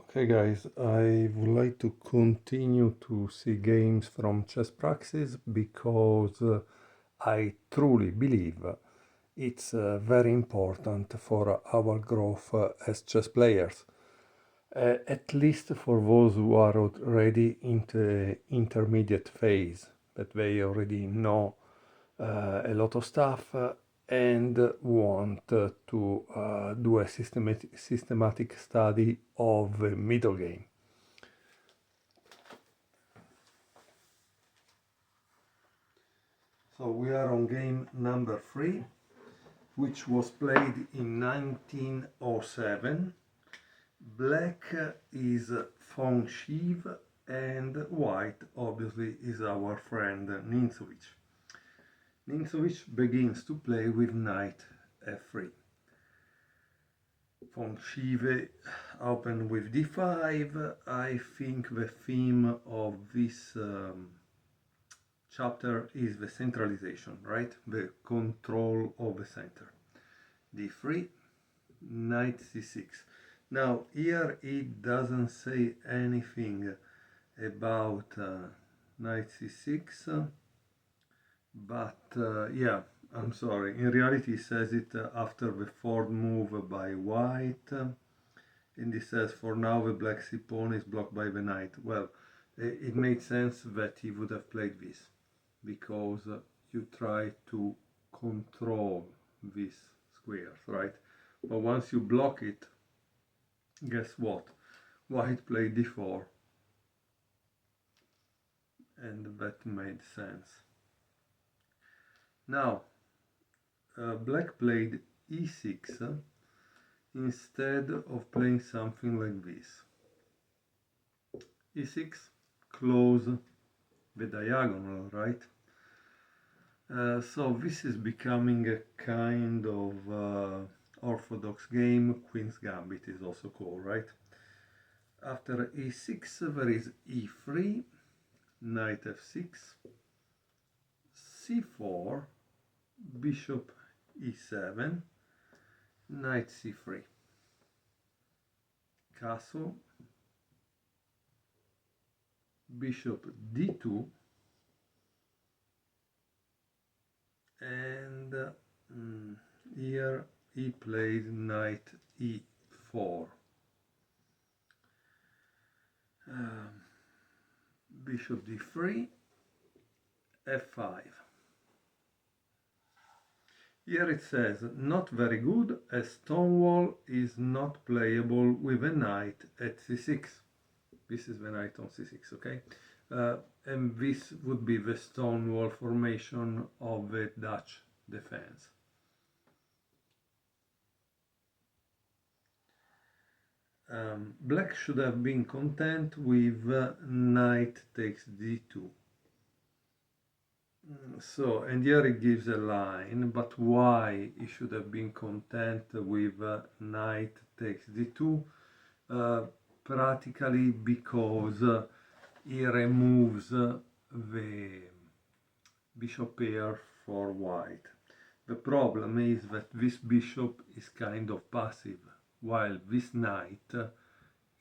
Okay guys, I would like to continue to see games from Chess Praxis because I truly believe it's very important for our growth as chess players, at least for those who are already in the intermediate phase, that they already know a lot of stuff and want to do a systematic study of the middle game. So we are on game number 3, which was played in 1907. Black is von Schiv and white obviously is our friend Nimzowitsch. Nimzowitsch begins to play with knight f3. Von Schive open with d5. I think the theme of this chapter is the centralization, right? The control of the center. d3, knight c6. Now here it doesn't say anything about knight c6, but yeah, I'm sorry, in reality it says it after the fourth move by white, and it says for now the black c pawn is blocked by the knight. Well, it made sense that he would have played this, because you try to control these squares, right? But once you block it, guess what? White played d4, and that made sense. Now, black played e6 instead of playing something like this. e6, close the diagonal, right? So this is becoming a kind of orthodox game. Queen's Gambit is also called, right? After e6 there is e3, knight f6, c4, bishop e7, knight c3, castle, bishop d2, and here he played knight e4. Bishop d3, f5. Here it says, not very good, as Stonewall is not playable with a knight at c6. This is the knight on c6, okay? And this would be the Stonewall formation of the Dutch defense. Black should have been content with knight takes d2. So, and here it gives a line, but why he should have been content with knight takes d2? Practically because he removes the bishop pair for white. The problem is that this bishop is kind of passive, while this knight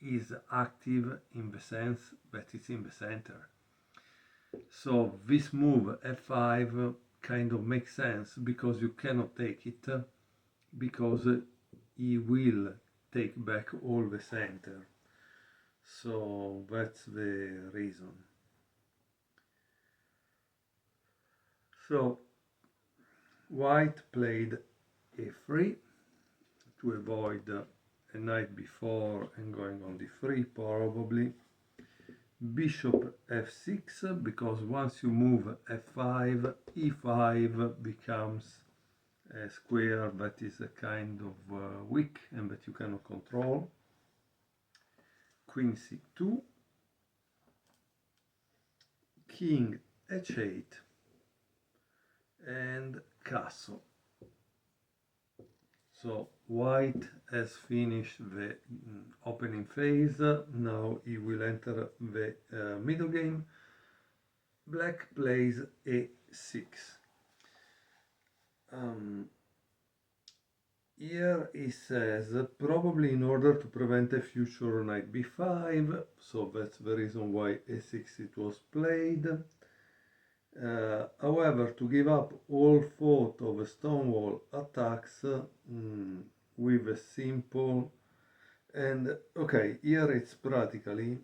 is active in the sense that it's in the center. So this move f5 kind of makes sense because you cannot take it, because he will take back all the center. So that's the reason. So white played a3 to avoid a knight b4 and going on d3 probably. Bishop f6, because once you move f5, e5 becomes a square that is a kind of weak and that you cannot control. Queen c2, king h8, and castle. So white has finished the opening phase. Now he will enter the middle game. Black plays a6. here he says probably in order to prevent a future knight b5, so that's the reason why a6 it was played. However, to give up all thought of a stonewall attacks with a simple and okay, here it's practically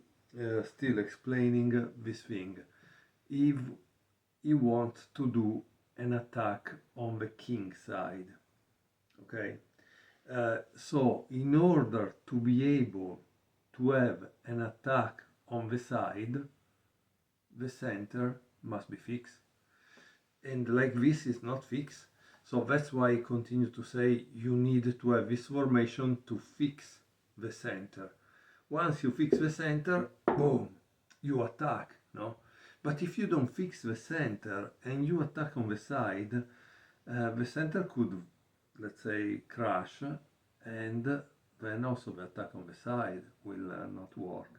still explaining this thing. If he wants to do an attack on the king side, okay, so in order to be able to have an attack on the side, the center must be fixed, and like this is not fixed, so that's why I continue to say you need to have this formation to fix the center. Once you fix the center, boom, you attack, no? But if you don't fix the center and you attack on the side, the center could, let's say, crash, and then also the attack on the side will not work.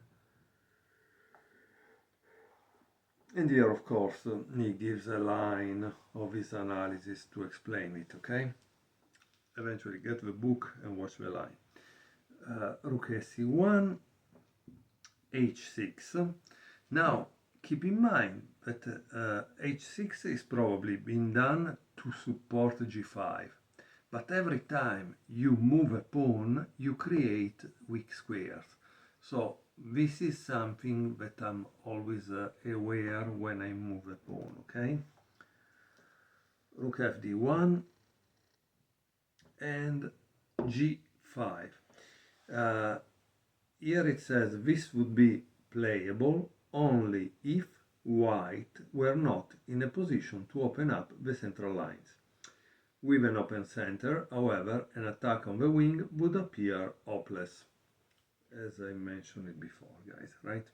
And here, of course, he gives a line of his analysis to explain it, okay? Eventually get the book and watch the line. Rook c1, h6. Now, keep in mind that h6 is probably being done to support g5. But every time you move a pawn, you create weak squares. So this is something that I'm always aware when I move a pawn, okay? Rook fd1 and g5. Here it says this would be playable only if white were not in a position to open up the central lines. With an open center, however, an attack on the wing would appear hopeless, as I mentioned it before, guys, right?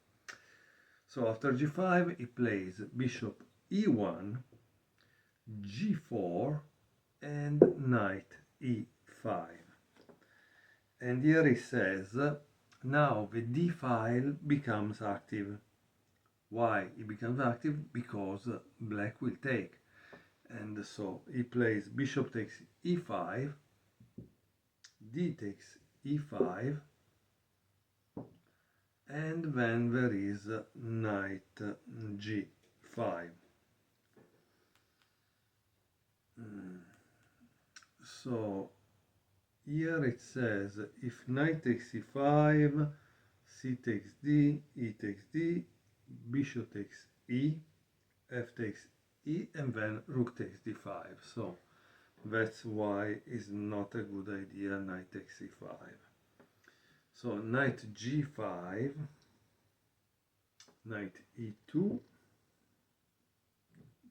So after g5, he plays bishop e1, g4, and knight e5. And here he says, now the d file becomes active. Why it becomes active? Because black will take. And so he plays bishop takes e5, d takes e5, and then there is knight g5. So here it says if knight takes e5, c takes d, e takes d, bishop takes e, f takes e, and then rook takes d5. So that's why it's not a good idea knight takes e5. So knight g5, knight e2,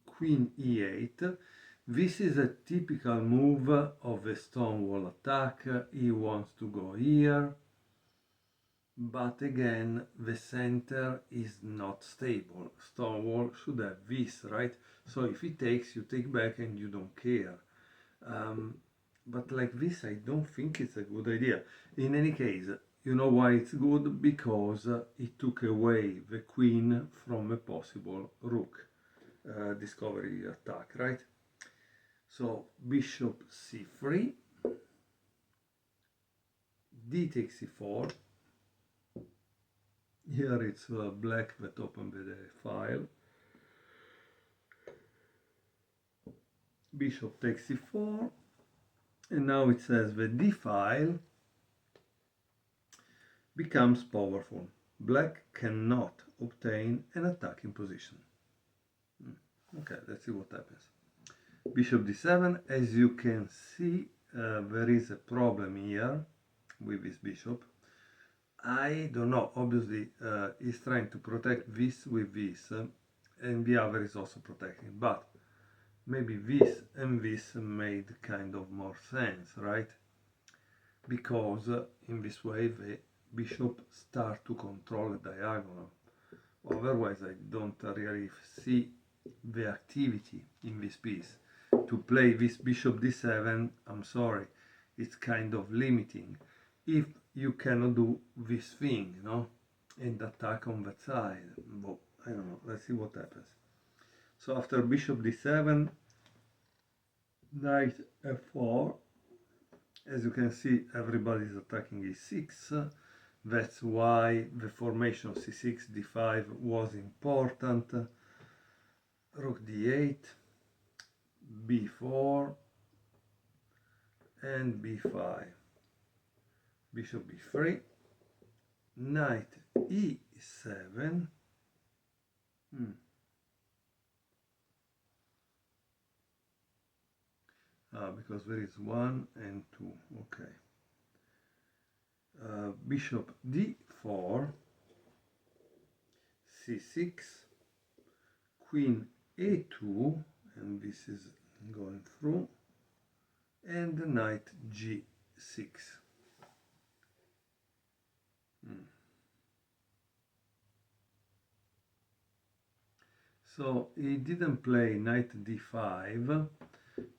queen e8. This is a typical move of a stonewall attack. He wants to go here, but again the center is not stable. Stonewall should have this, right? So if he takes, you take back and you don't care. But like this, I don't think it's a good idea. In any case, you know why it's good? Because it took away the queen from a possible rook discovery attack, right? So bishop c3, d takes c4. Here it's black that opened the file. Bishop takes c4, and now it says the d file becomes powerful. Black cannot obtain an attacking position. Okay, let's see what happens. Bishop d7, as you can see, there is a problem here with this bishop. I don't know, obviously he's trying to protect this with this, and the other is also protecting, but maybe this and this made kind of more sense, right? Because in this way the bishop starts to control a diagonal. Otherwise I don't really see the activity in this piece. To play this bishop d7, I'm sorry, it's kind of limiting. If you cannot do this thing, you know, and attack on that side, well, I don't know, let's see what happens. So after bishop d7, knight f4, As you can see, everybody is attacking e6. That's why the formation of c6, d5 was important. Rook d8, b4, and b5. Bishop b3, knight e7. Because there is 1 and 2, okay. Bishop d4, c6, queen a2, and this is going through, and knight g6. So he didn't play knight d5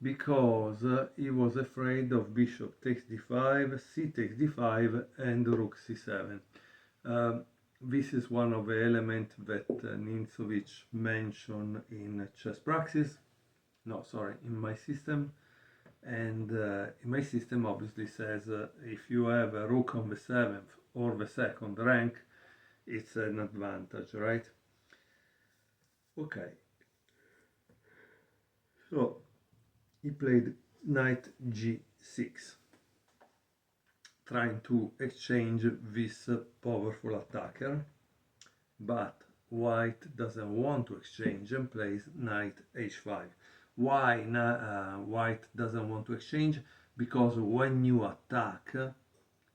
because he was afraid of bishop takes d5, c takes d5, and rook c7. This is one of the elements that Nimzowitsch mentioned in Chess Praxis. No, sorry, in my system. And in my system obviously says if you have a rook on the 7th or the 2nd rank, it's an advantage, right? Okay. So he played knight g6, trying to exchange this powerful attacker, but white doesn't want to exchange and plays knight h5. Why white doesn't want to exchange? Because when you attack,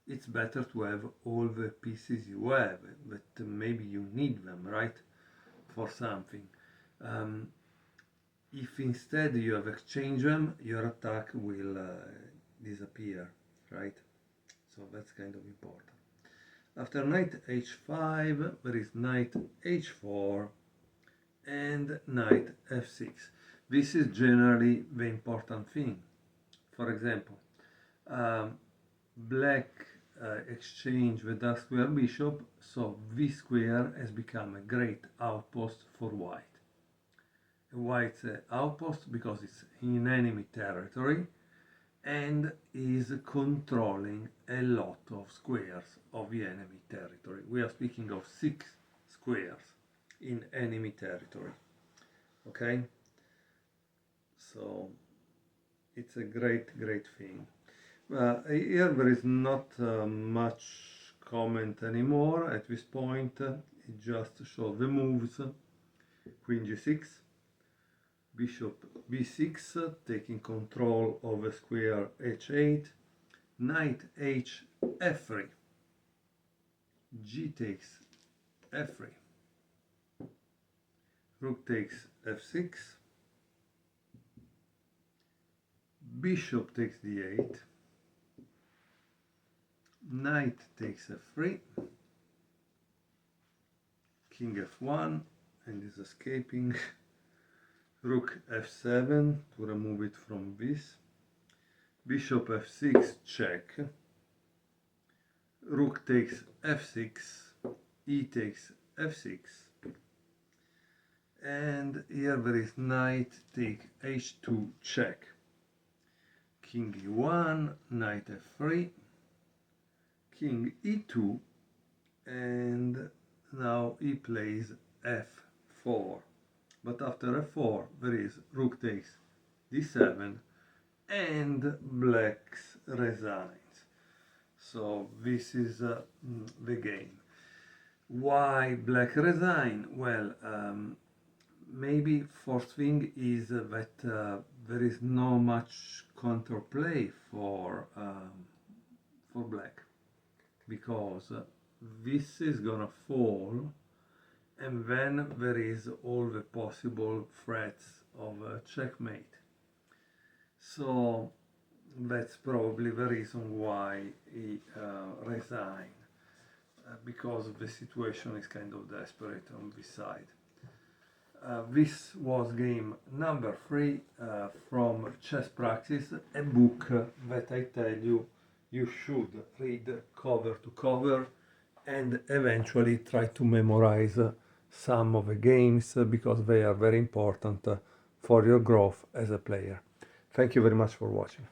it's better to have all the pieces you have, but maybe you need them, right, for something. If instead you have exchanged them, your attack will disappear, right? So that's kind of important. After knight h5, there is knight h4 and knight f6. This is generally the important thing. For example, black exchange the dark square bishop, so this square has become a great outpost for white. White's outpost because it's in enemy territory and is controlling a lot of squares of the enemy territory. We are speaking of 6 squares in enemy territory. Okay? So it's a great thing. Here there is not much comment anymore at this point. It just shows the moves. Queen g6, bishop b6, taking control of the square h8, knight h f3, g takes f3, rook takes f6, bishop takes d8, knight takes f3, king f1, and is escaping, rook f7 to remove it from this, bishop f6 check, rook takes f6, e takes f6, and here there is knight take h2 check, king e1, knight f3, king e2, and now he plays f4. But after f4 there is rook takes d7 and black resigns. So this is the game. Why black resign? Well, maybe first thing is that there is no much counterplay for black, because this is gonna fall, and then there is all the possible threats of checkmate. So that's probably the reason why he resigned, because the situation is kind of desperate on this side. This was game number 3 from Chess Praxis, a book that I tell you should read cover to cover and eventually try to memorize some of the games because they are very important for your growth as a player. Thank you very much for watching.